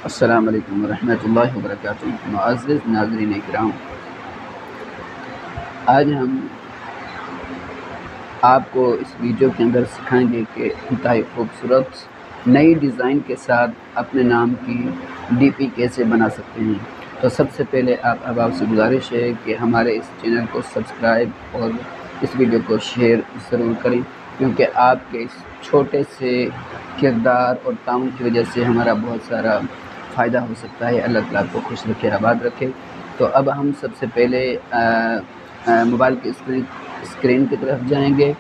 अस्सलाम वालेकुम रहमतुल्लाहि व बरकातुहू। मुअज़्ज़िज़ नाज़रीन इकराम, आज हम आपको इस वीडियो के अंदर सिखाएंगे कि इंतहाई खूबसूरत नई डिज़ाइन के साथ अपने नाम की डीपी कैसे बना सकते हैं। तो सबसे पहले अब आपसे गुजारिश है कि हमारे इस चैनल को सब्सक्राइब और इस वीडियो को शेयर ज़रूर करें, क्योंकि आपके इस छोटे से किरदार और ताउन की वजह से हमारा बहुत सारा फ़ायदा हो सकता है। अल्लाह ताला आपको खुश रखे, आबाद रखे। तो अब हम सबसे पहले मोबाइल की स्क्रीन की तरफ जाएंगे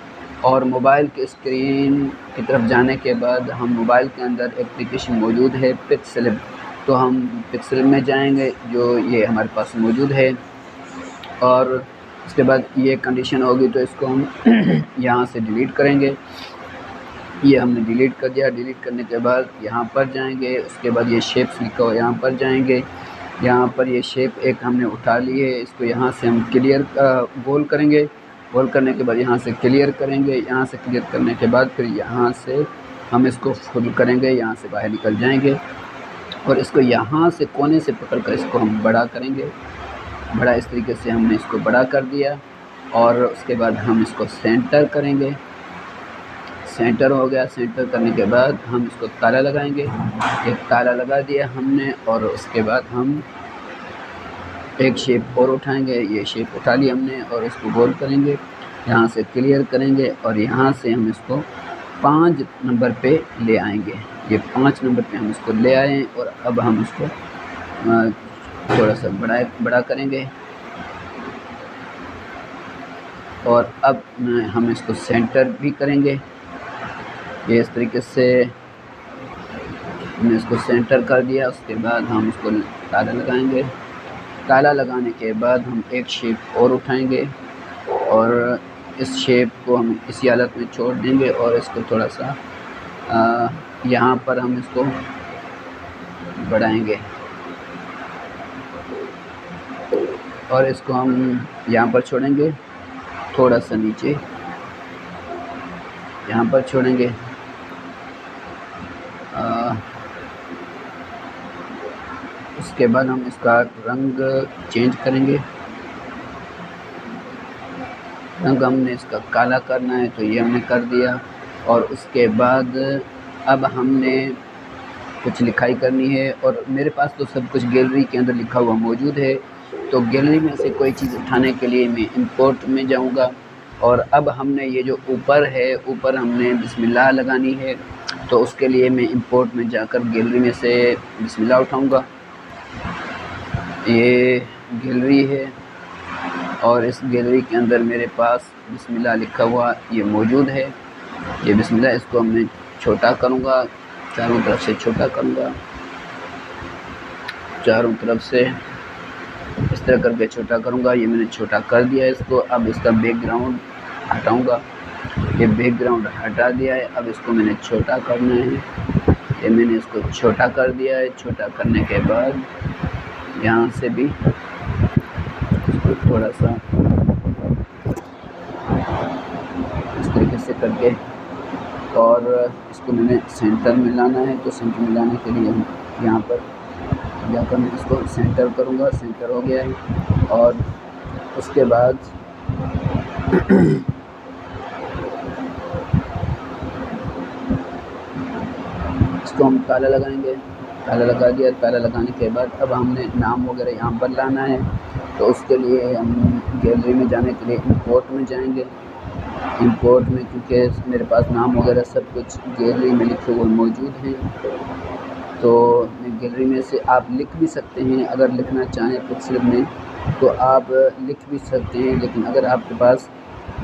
और मोबाइल की स्क्रीन की तरफ जाने के बाद हम मोबाइल के अंदर एप्लीकेशन मौजूद है पिक्सेल, तो हम पिक्सेल में जाएंगे जो ये हमारे पास मौजूद है। और उसके बाद ये कंडीशन होगी तो इसको हम यहाँ से डिलीट करेंगे। ये हमने डिलीट कर दिया। डिलीट करने के बाद यहाँ पर जाएंगे, उसके बाद ये शेप्स लिखा हुआ यहाँ पर जाएंगे। यहाँ पर ये शेप एक हमने उठा ली है, इसको यहाँ से हम क्लियर गोल करेंगे। गोल करने के बाद यहाँ से क्लियर करेंगे। यहाँ से क्लियर करने के बाद फिर यहाँ से हम इसको फुल करेंगे, यहाँ से बाहर निकल जाएंगे और इसको यहाँ से कोने से पकड़ कर इसको हम बड़ा करेंगे। बड़ा इस तरीके से हमने इसको बड़ा कर दिया और उसके बाद हम इसको सेंटर करेंगे। सेंटर हो गया। सेंटर करने के बाद हम इसको ताला लगाएंगे। एक ताला लगा दिया हमने और उसके बाद हम एक शेप और उठाएंगे। ये शेप उठा ली हमने और इसको गोल करेंगे, यहाँ से क्लियर करेंगे और यहाँ से हम इसको 5 नंबर पे ले आएंगे। ये 5 नंबर पे हम इसको ले आए और अब हम इसको थोड़ा सा बड़ा करेंगे और अब हम इसको सेंटर भी करेंगे। ये इस तरीके से हमने इसको सेंटर कर दिया। उसके बाद हम इसको ताला लगाएंगे। ताला लगाने के बाद हम एक शेप और उठाएंगे और इस शेप को हम इसी हालत में छोड़ देंगे और इसको थोड़ा सा यहाँ पर हम इसको बढ़ाएंगे और इसको हम यहाँ पर छोड़ेंगे, थोड़ा सा नीचे यहाँ पर छोड़ेंगे। उसके बाद हम इसका रंग चेंज करेंगे। रंग हमने इसका काला करना है तो ये हमने कर दिया और उसके बाद अब हमने कुछ लिखाई करनी है और मेरे पास तो सब कुछ गैलरी के अंदर लिखा हुआ मौजूद है। तो गैलरी में से कोई चीज़ उठाने के लिए मैं इंपोर्ट में जाऊंगा और अब हमने ये जो ऊपर है, ऊपर हमने बिस्मिल्लाह लगानी है, तो उसके लिए मैं इंपोर्ट में जाकर गैलरी में से बिस्मिल्लाह उठाऊंगा। ये गैलरी है और इस गैलरी के अंदर मेरे पास बिस्मिल्लाह लिखा हुआ ये मौजूद है। ये बिस्मिल्लाह, इसको मैं छोटा करूँगा, चारों तरफ से छोटा करूँगा, चारों तरफ से इस तरह करके छोटा करूँगा। ये मैंने छोटा कर दिया है इसको। अब इसका बैकग्राउंड हटाऊँगा। ये बैकग्राउंड हटा दिया है। अब इसको मैंने छोटा करना है। ये मैंने इसको छोटा कर दिया है। छोटा करने के बाद यहाँ से भी इसको थोड़ा सा इस तरीके से करके और इसको मैंने सेंटर में लाना है। तो सेंटर में लाने के लिए यहाँ पर जाकर मैं इसको सेंटर करूँगा। सेंटर हो गया है और उसके बाद इसको हम ताला लगाएंगे। ताला लगा दिया। ताला लगाने के बाद अब हमने नाम वगैरह यहाँ पर लाना है, तो उसके लिए हम गैलरी में जाने के लिए इंपोर्ट में जाएंगे। इंपोर्ट में क्योंकि मेरे पास नाम वगैरह सब कुछ गैलरी में लिखे हुए मौजूद हैं, तो गैलरी में से आप लिख भी सकते हैं। अगर लिखना चाहें पिक्सेल में तो आप लिख भी सकते हैं, लेकिन अगर आपके पास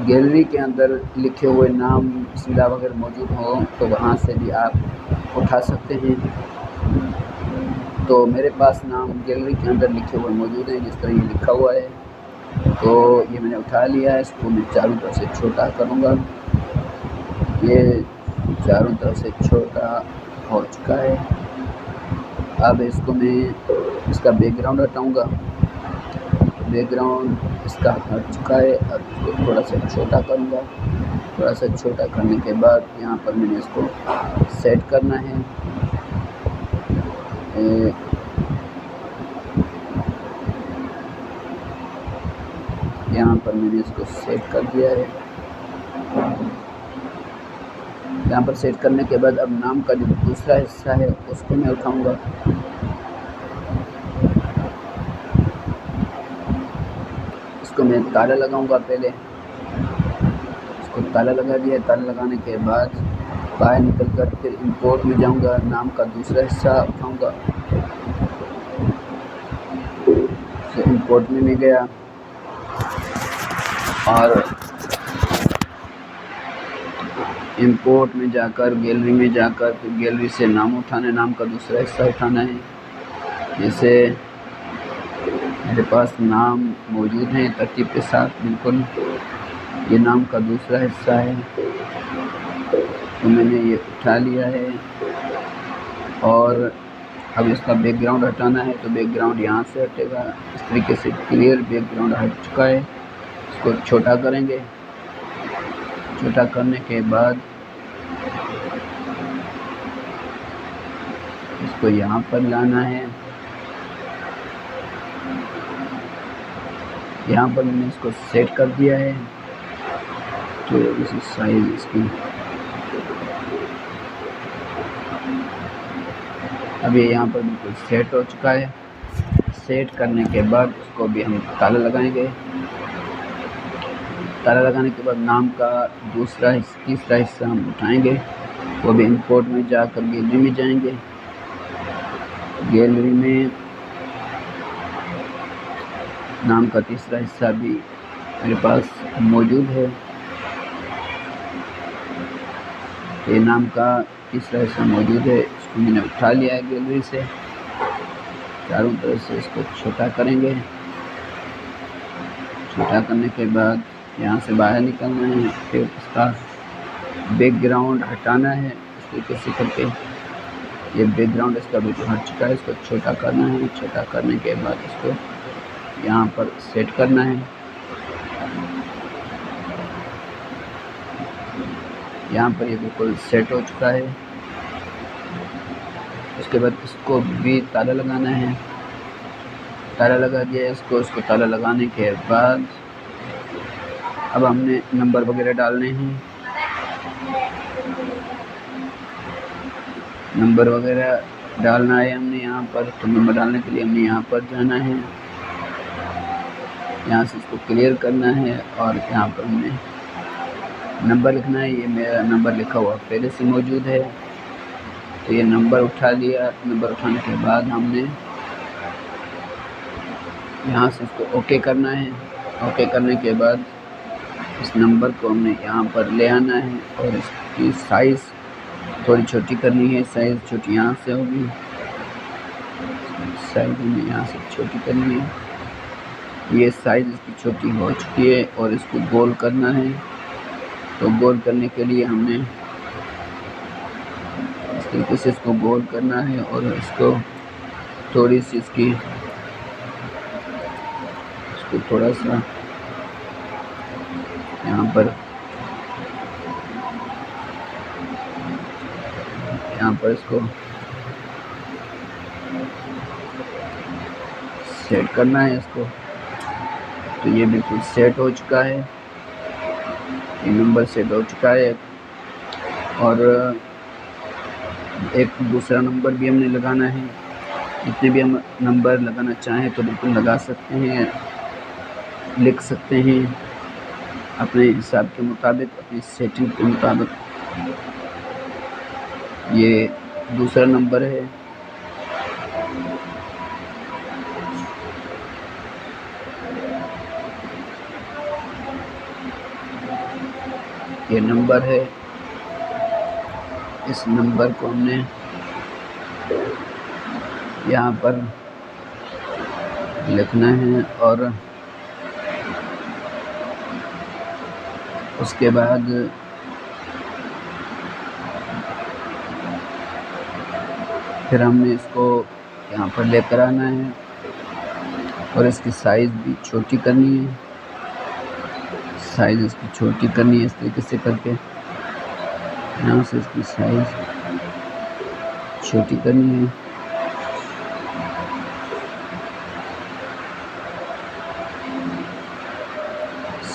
गैलरी के अंदर लिखे हुए नाम बिस्मिल्लाह वगैरह मौजूद हो तो वहाँ से भी आप उठा सकते हैं। तो मेरे पास नाम गैलरी के अंदर लिखे हुए मौजूद हैं, जिस तरह ये लिखा हुआ है। तो ये मैंने उठा लिया है। इसको मैं चारों तरफ से छोटा करूँगा। ये चारों तरफ से छोटा हो चुका है। अब इसको मैं इसका बैकग्राउंड हटाऊँगा। बैकग्राउंड इसका हट चुका है। अब इसको थोड़ा सा छोटा करूँगा। थोड़ा सा छोटा करने के बाद यहाँ पर मैंने इसको सेट करना है। यहाँ पर मैंने इसको सेट कर दिया है। यहाँ पर सेट करने के बाद अब नाम का जो दूसरा हिस्सा है उसको मैं उठाऊंगा। इसको मैं ताला लगाऊंगा। पहले इसको ताला लगा दिया। ताला लगाने के बाद बाहर निकल कर फिर इंपोर्ट में जाऊंगा। नाम का दूसरा हिस्सा उठाऊंगा। फिर इंपोर्ट में मैं गया और इंपोर्ट में जाकर गैलरी में जाकर फिर गैलरी से नाम उठाना है। नाम का दूसरा हिस्सा उठाना है। जैसे मेरे पास नाम मौजूद हैं तरतीब के साथ, बिल्कुल ये नाम का दूसरा हिस्सा है, तो मैंने ये उठा लिया है। और अब इसका बैकग्राउंड हटाना है, तो बैकग्राउंड यहाँ से हटेगा। इस तरीके से क्लियर बैकग्राउंड हट चुका है। इसको छोटा करेंगे। छोटा करने के बाद इसको यहाँ पर लाना है। यहाँ पर मैंने इसको सेट कर दिया है। तो इसी साइज इसकी अब ये यहाँ पर बिल्कुल सेट हो चुका है। सेट करने के बाद इसको भी हम ताला लगाएंगे। ताला लगाने के बाद नाम का तीसरा हिस्सा हम उठाएंगे। वो भी इंपोर्ट में जाकर गैलरी में जाएंगे। गैलरी में नाम का तीसरा हिस्सा भी मेरे पास मौजूद है। ये नाम का तीसरा हिस्सा मौजूद है। इसको मैंने उठा लिया है गैलरी से। चारों तरफ से इसको छोटा करेंगे। छोटा करने के बाद यहाँ से बाहर निकलना है। फिर इसका बैकग्राउंड हटाना है। इस तरीके से करके ये बैकग्राउंड इसका बिल्कुल हट चुका है। इसको छोटा करना है। छोटा करने के बाद इसको यहाँ पर सेट करना है। यहाँ पर ये बिल्कुल सेट हो चुका है। उसके बाद इसको भी ताला लगाना है। ताला लगा दिया है इसको ताला लगाने के बाद अब हमने नंबर वगैरह डालने हैं। नंबर वगैरह डालना है हमने यहाँ पर। तो नंबर डालने के लिए हमने यहाँ पर जाना है। यहाँ से इसको क्लियर करना है और यहाँ पर हमने नंबर लिखना है। ये मेरा नंबर लिखा हुआ पहले से मौजूद है, तो ये नंबर उठा लिया। नंबर उठाने के बाद हमने यहाँ से इसको ओके करना है। ओके करने के बाद इस नंबर को हमने यहाँ पर ले आना है और इसकी साइज़ थोड़ी छोटी करनी है। साइज़ छोटी यहाँ से होगी। साइज़ हमें यहाँ से छोटी करनी है। ये साइज़ इसकी छोटी हो चुकी है और इसको गोल करना है। तो गोल करने के लिए हमने इस तरीके से इसको गोल करना है और इसको थोड़ी सी इसको थोड़ा सा यहाँ पर इसको सेट करना है इसको। तो ये बिल्कुल सेट हो चुका है। ये नंबर सेट हो चुका है और एक दूसरा नंबर भी हमने लगाना है। जितने भी हम नंबर लगाना चाहें तो बिल्कुल लगा सकते हैं, लिख सकते हैं अपने हिसाब के मुताबिक, अपनी सेटिंग के मुताबिक। ये दूसरा नंबर है। ये नंबर है। इस नंबर को हमने यहाँ पर लिखना है और उसके बाद फिर हमने इसको यहाँ पर लेकर आना है और इसकी साइज़ भी छोटी करनी है। साइज़ इसकी छोटी करनी है इस तरीके से करके। यहाँ से इसकी साइज़ छोटी करनी है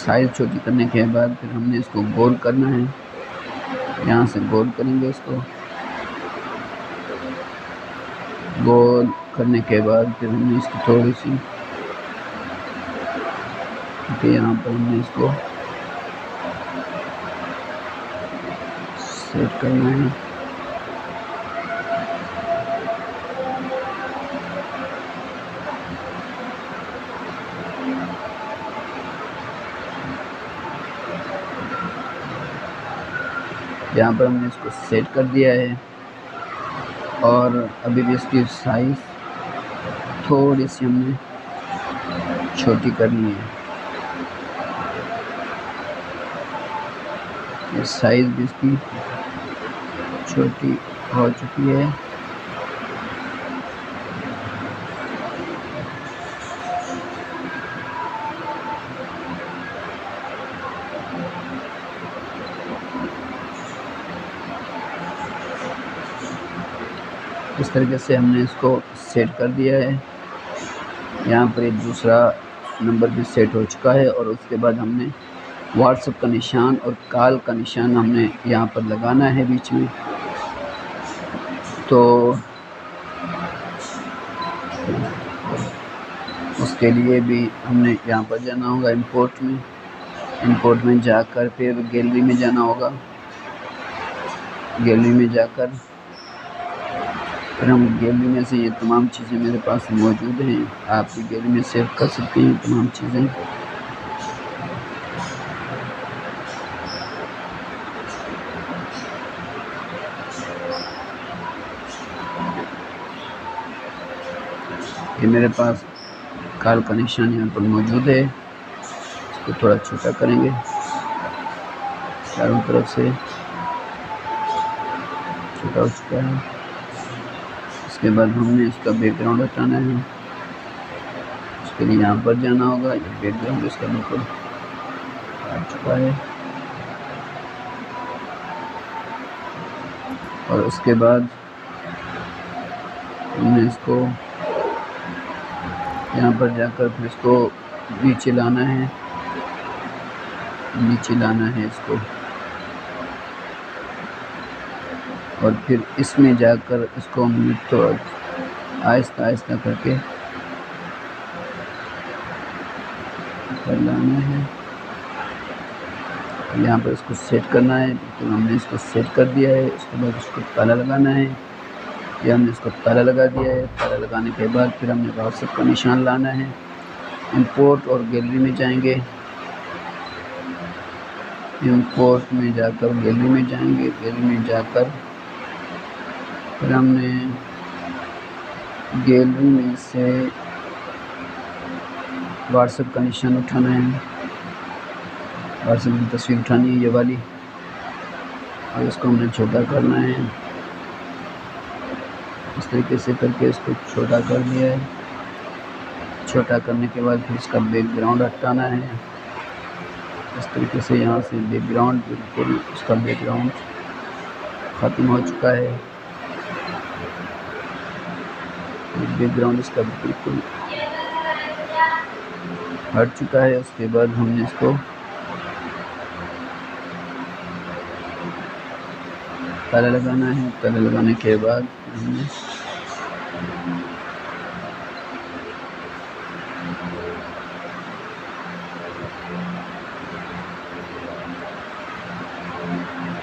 साइज़ छोटी करने के बाद फिर हमने इसको गोल करना है। यहाँ से गोल करेंगे इसको। गोल करने के बाद फिर हमने इसकी थोड़ी सी यहाँ पर हमने इसको सेट करना है। यहाँ पर हमने इसको सेट कर दिया है और अभी भी इसकी साइज़ थोड़ी सी हमने छोटी करनी है। ये साइज़ भी इसकी छोटी हो चुकी है। इस तरीके से हमने इसको सेट कर दिया है। यहाँ पर एक दूसरा नंबर भी सेट हो चुका है और उसके बाद हमने व्हाट्सएप का निशान और कॉल का निशान हमने यहाँ पर लगाना है बीच में। तो उसके लिए भी हमने यहाँ पर जाना होगा इंपोर्ट में जाकर फिर गैलरी में जाना होगा। गैलरी में जाकर फिर हम गैलरी में से ये तमाम चीज़ें मेरे पास मौजूद हैं, आप भी गैलरी में सेव कर सकते हैं तमाम चीज़ें। ये मेरे पास कॉल का निशान यहाँ पर मौजूद है। इसको थोड़ा छोटा करेंगे चारों तरफ से, छोटा हो चुका है। इसके बाद हमने इसका बैकग्राउंड हटाना है। उसके लिए यहाँ पर जाना होगा। ये बैकग्राउंड इसका बिल्कुल हट चुका है। और उसके बाद हमने इसको यहाँ पर जाकर फिर इसको नीचे लाना है इसको, और फिर इसमें जाकर इसको हमने थोड़ा आहिस्ता करके कर लाना है। यहाँ पर इसको सेट करना है। तो हमने इसको सेट कर दिया है। उसके बाद इसको ताला लगाना है। ये हमने इसको ताला लगा दिया है। ताला लगाने के बाद फिर हमने व्हाट्सएप का निशान लाना है। इंपोर्ट और गैलरी में जाएंगे। इंपोर्ट में जाकर गैलरी में जाएंगे। गैलरी में जाकर फिर हमने गैलरी में से व्हाट्सएप का निशान उठाना है। व्हाट्सएप की तस्वीर उठानी है ये वाली, और इसको हमने छोटा करना है। इस तरीके से करके इसको छोटा कर दिया है। छोटा करने के बाद फिर इसका बैकग्राउंड हटाना है। इस तरीके से यहाँ से बैकग्राउंड बिल्कुल इसका बैकग्राउंड ख़त्म हो चुका है। बैकग्राउंड इसका बिल्कुल हट चुका है। उसके बाद हमने इसको ताला लगाना है। ताला लगाने के बाद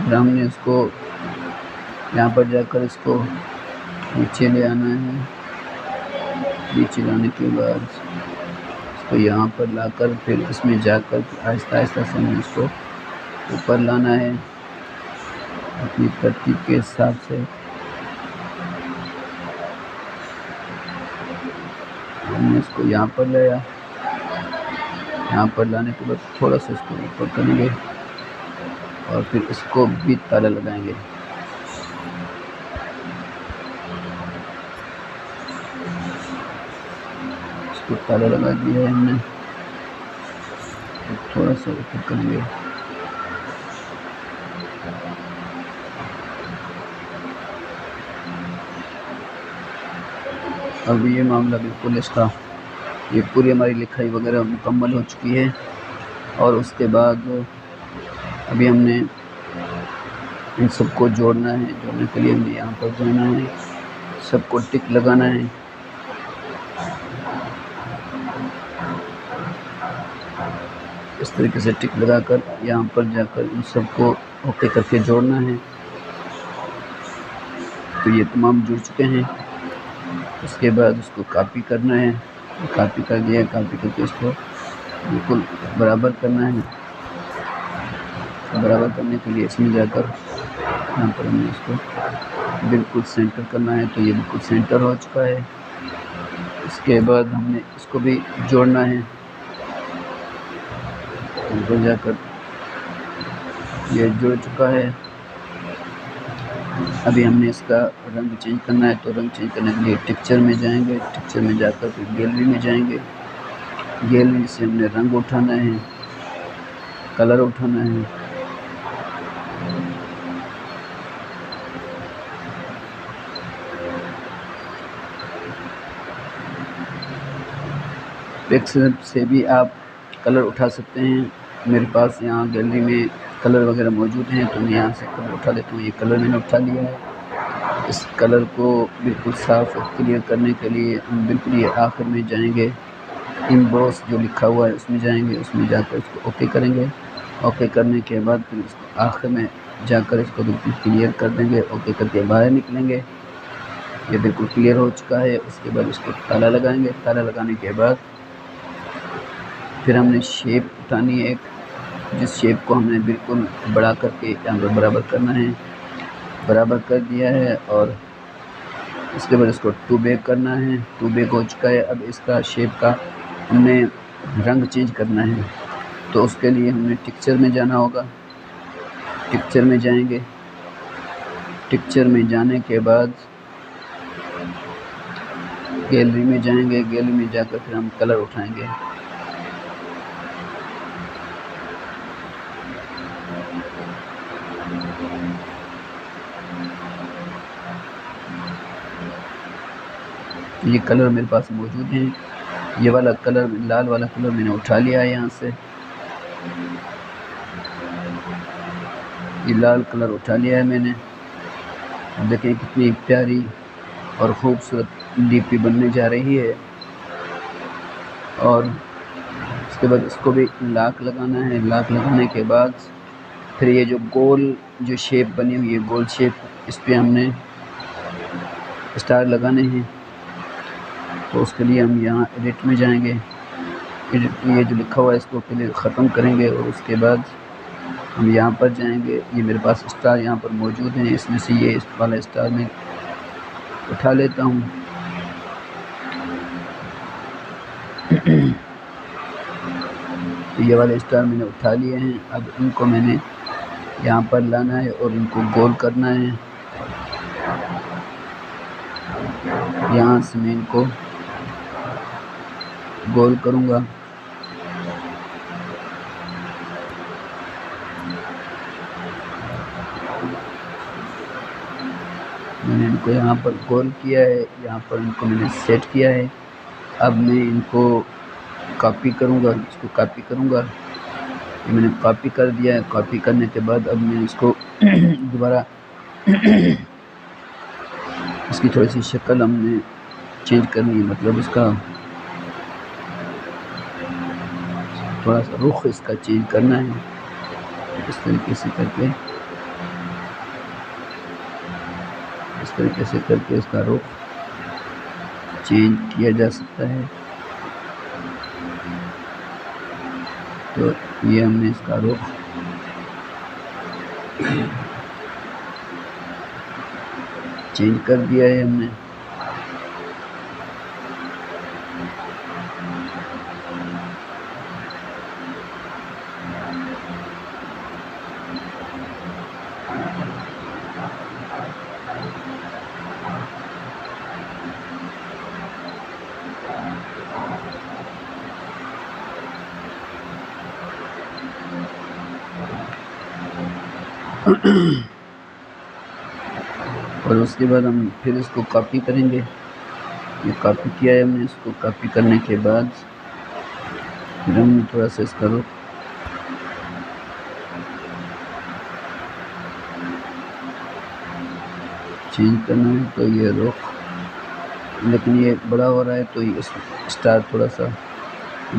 हमने इसको यहाँ पर जाकर इसको नीचे ले आना है। नीचे लाने के बाद इसको यहाँ पर लाकर फिर इसमें जाकर आहिस्ता से हमें इसको ऊपर लाना है अपनी तरतीब के हिसाब से। हमने इसको यहाँ पर लाया। यहाँ पर लाने के बाद थोड़ा सा इसको ऊपर करेंगे और फिर इसको भी ताला लगाएंगे। इसको ताला लगा दिया है हमने। थोड़ा सा ऊपर करेंगे। अब ये मामला बिल्कुल इसका, ये पूरी हमारी लिखाई वगैरह मुकम्मल हो चुकी है। और उसके बाद अभी हमने इन सबको जोड़ना है। जोड़ने के लिए हमने यहाँ पर जाना है, सबको टिक लगाना है। इस तरीके से टिक लगाकर यहाँ पर जाकर इन सबको ओके करके जोड़ना है। तो ये तमाम जुड़ चुके हैं। उसके बाद उसको कॉपी करना है। कॉपी कर दिया, कॉपी करके इसको बिल्कुल बराबर करना है। बराबर करने के लिए इसमें जाकर यहाँ पर हमने इसको बिल्कुल सेंटर करना है। तो ये बिल्कुल सेंटर हो चुका है। इसके बाद हमने इसको भी जोड़ना है। ऊपर जाकर ये जुड़ चुका है। अभी हमने इसका रंग चेंज करना है। तो रंग चेंज करने के लिए टेक्सचर में जाएंगे। टेक्सचर में जाकर फिर गैलरी में जाएंगे। गैलरी से हमने रंग उठाना है, कलर उठाना है। पिक्सल से भी आप कलर उठा सकते हैं। मेरे पास यहाँ गैलरी में कलर वगैरह मौजूद हैं, तो मैं यहाँ से कलर उठा लेता हूँ। ये कलर मैंने उठा लिया है। इस कलर को बिल्कुल साफ़ और क्लियर करने के लिए हम बिल्कुल ये आखिर में जाएंगे, इम्बॉस जो लिखा हुआ है उसमें जाएंगे। उसमें जाकर इसको ओके करेंगे। ओके करने के बाद फिर इसको आखिर में जाकर इसको बिल्कुल क्लियर कर देंगे। ओके करके बाहर निकलेंगे। ये बिल्कुल क्लियर हो चुका है। उसके बाद इसको ताला लगाएंगे। ताला लगाने के बाद फिर हमने शेप उठानी है एक, जिस शेप को हमने बिल्कुल बड़ा करके यहाँ पर बराबर करना है। बराबर कर दिया है और इसके बाद इसको 2 बैक करना है। 2 बैक हो चुका है। अब इसका शेप का हमने रंग चेंज करना है। तो उसके लिए हमने टेक्सचर में जाना होगा। टेक्सचर में जाएंगे। टेक्सचर में जाने के बाद गैलरी में जाएंगे। गैलरी में जाकर फिर हम कलर उठाएंगे। ये कलर मेरे पास मौजूद हैं। ये वाला कलर, लाल वाला कलर मैंने उठा लिया है यहाँ से। ये लाल कलर उठा लिया है मैंने। अब देखें कितनी प्यारी और ख़ूबसूरत डीपी बनने जा रही है। और उसके बाद इसको भी लॉक लगाना है। लॉक लगाने के बाद फिर ये जो गोल जो शेप बनी हुई है, गोल शेप, इस पर हमने स्टार लगाने हैं। तो उसके लिए हम यहाँ एडिट में जाएंगे। एडिट ये जो लिखा हुआ है इसको पहले ख़त्म करेंगे और उसके बाद हम यहाँ पर जाएंगे। ये मेरे पास स्टार यहाँ पर मौजूद हैं। इसमें से ये इस वाला स्टार मैं उठा लेता हूँ। ये वाले स्टार मैंने उठा लिए हैं। अब इनको मैंने यहाँ पर लाना है और इनको गोल करना है। यहाँ से मैं इनको गोल करूँगा। मैंने इनको यहाँ पर गोल किया है। यहाँ पर इनको मैंने सेट किया है। अब मैं इनको कॉपी करूँगा। इसको कॉपी करूँगा। ये मैंने कॉपी कर दिया है। कॉपी करने के बाद अब मैं इसको दोबारा इसकी थोड़ी सी शक्ल हमने चेंज करनी है। मतलब इसका थोड़ा सा रुख इसका चेंज करना है। इस तरीके से करके इसका रुख चेंज किया जा सकता है। तो ये हमने इसका रुख चेंज कर दिया है हमने। और उसके बाद हम फिर इसको कॉपी करेंगे। ये कॉपी किया है हमने। इसको कॉपी करने के बाद फिर हम थोड़ा सा इसका रुख चेंज करना है तो ये रुख, लेकिन ये बड़ा हो रहा है तो ये स्टार थोड़ा सा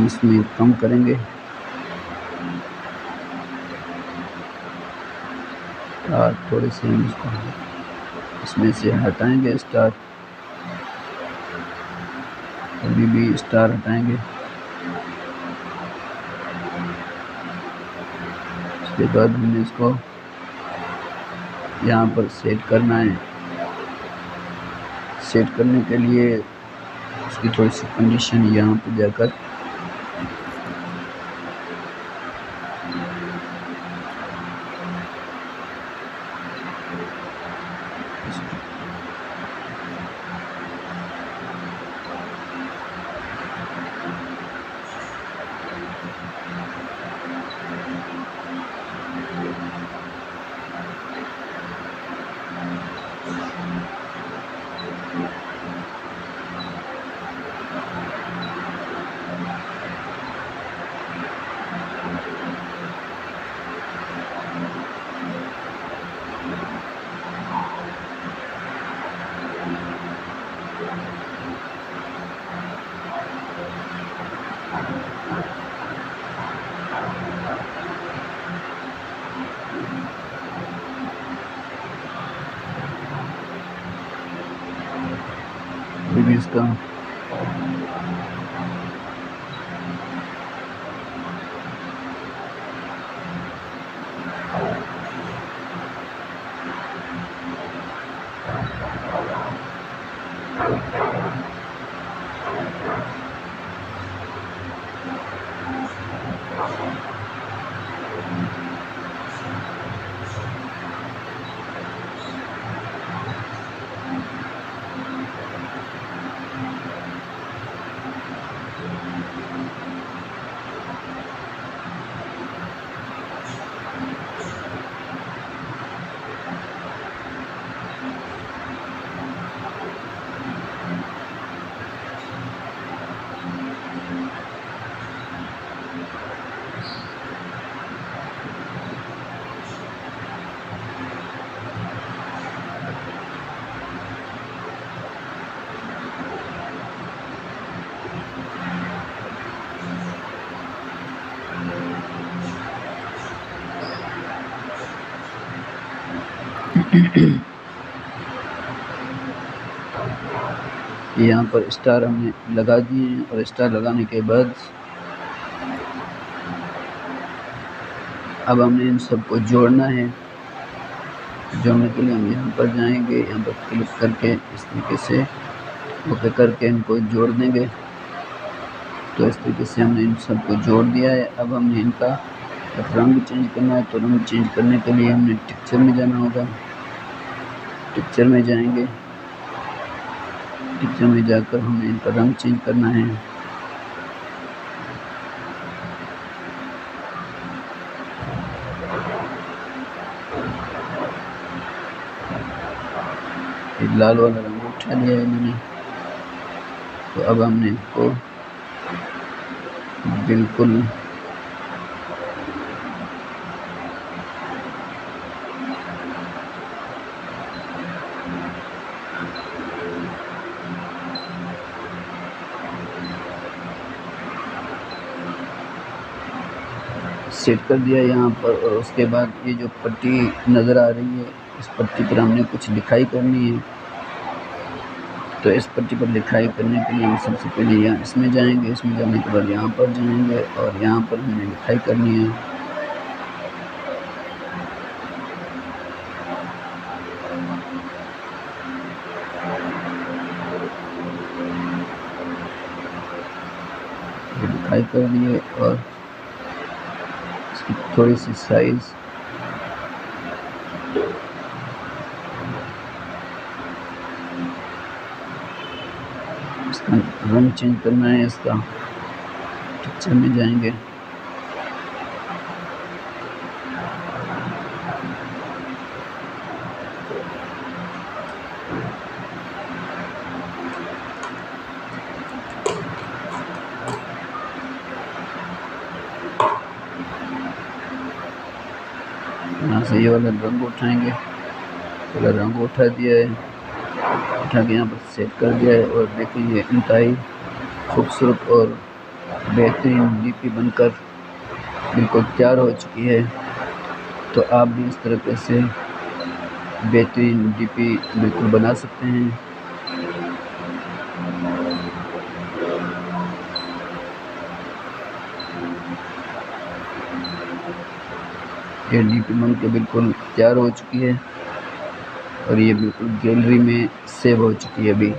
इसमें कम करेंगे और थोड़े से हम इसको इसमें से हटाएंगे स्टार, अभी भी स्टार हटाएंगे। इसके बाद हमने इसको यहाँ पर सेट करना है। सेट करने के लिए उसकी थोड़ी सी कंडीशन यहाँ पर जाकर इसका यहाँ पर स्टार हमने लगा दिए हैं और स्टार लगाने के बाद अब हमने इन सबको जोड़ना है। जोड़ने के लिए हम यहाँ पर जाएंगे, यहाँ पर क्लिक करके इस तरीके से ओके करके इनको जोड़ देंगे। तो इस तरीके से हमने इन सबको जोड़ दिया है। अब हमने इनका रंग चेंज करना है, तो रंग चेंज करने के लिए हमने टेक्सचर में जाना होगा। टेक्सचर में जाएंगे, टेक्सचर में जाकर हमें इनका रंग चेंज करना है। लाल वाला रंग उठा लिया है मैंने। तो अब हमने इसको बिल्कुल सेट कर दिया यहाँ पर। और उसके बाद ये जो पट्टी नज़र आ रही है, इस पट्टी पर हमने कुछ लिखाई करनी है। तो इस पट्टी पर लिखाई करने के लिए हम सबसे पहले यहाँ इसमें जाएंगे, इसमें जाने के बाद यहाँ पर जाएंगे और यहाँ पर हमने लिखाई करनी है। लिखाई कर दिए और इसकी थोड़ी सी साइज़ इसका रंग चेंज करना है। इसका टेक्सचर में जाएंगे, यहाँ से ये वाला रंग उठाएंगे कलर रंग उठा दिया है, उठा के यहाँ पर सेट कर दिया है। और देखिए ये इंतहाई खूबसूरत और बेहतरीन डीपी बनकर बिल्कुल तैयार हो चुकी है। तो आप भी इस तरीके से बेहतरीन डीपी बिल्कुल बना सकते हैं। ये डीपी बन के बिल्कुल तैयार हो चुकी है और ये बिल्कुल गैलरी में सेव हो चुकी है अभी।